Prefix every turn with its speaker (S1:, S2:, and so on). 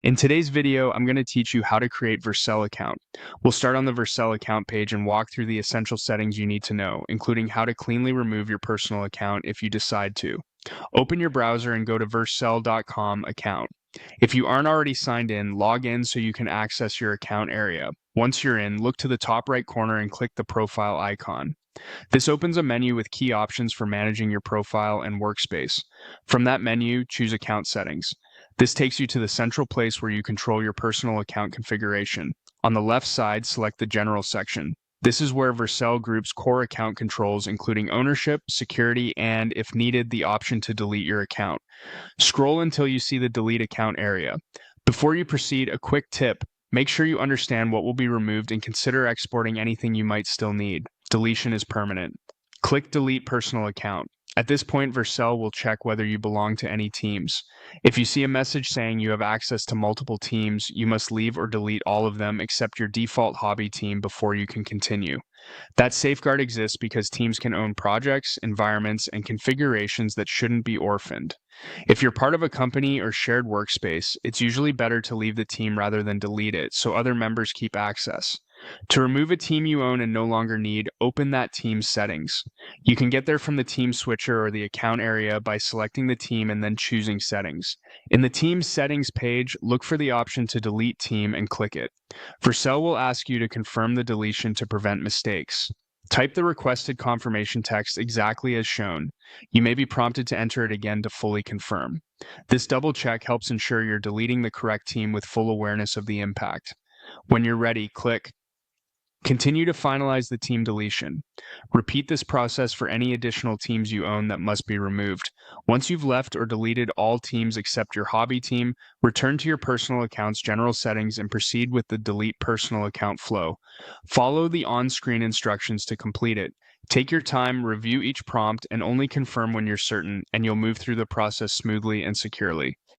S1: In today's video, I'm going to teach you how to create Vercel account. We'll start on the Vercel account page and walk through the essential settings you need to know, including how to cleanly remove your personal account if you decide to. Open your browser and go to vercel.com account. If you aren't already signed in, log in so you can access your account area. Once you're in, look to the top right corner and click the profile icon. This opens a menu with key options for managing your profile and workspace. From that menu, choose Account Settings. This takes you to the central place where you control your personal account configuration. On the left side, select the General section. This is where Vercel groups core account controls, including ownership, security, and, if needed, the option to delete your account. Scroll until you see the Delete Account area. Before you proceed, a quick tip. Make sure you understand what will be removed and consider exporting anything you might still need. Deletion is permanent. Click Delete Personal Account. At this point, Vercel will check whether you belong to any teams. If you see a message saying you have access to multiple teams, you must leave or delete all of them except your default hobby team before you can continue. That safeguard exists because teams can own projects, environments, and configurations that shouldn't be orphaned. If you're part of a company or shared workspace, it's usually better to leave the team rather than delete it so other members keep access. To remove a team you own and no longer need, open that team's settings. You can get there from the team switcher or the account area by selecting the team and then choosing settings. In the team settings page, look for the option to delete team and click it. Vercel will ask you to confirm the deletion to prevent mistakes. Type the requested confirmation text exactly as shown. You may be prompted to enter it again to fully confirm. This double check helps ensure you're deleting the correct team with full awareness of the impact. When you're ready, click Continue to finalize the team deletion. Repeat this process for any additional teams you own that must be removed. Once you've left or deleted all teams except your hobby team, return to your personal account's general settings and proceed with the delete personal account flow. Follow the on-screen instructions to complete it. Take your time, review each prompt, and only confirm when you're certain, and you'll move through the process smoothly and securely.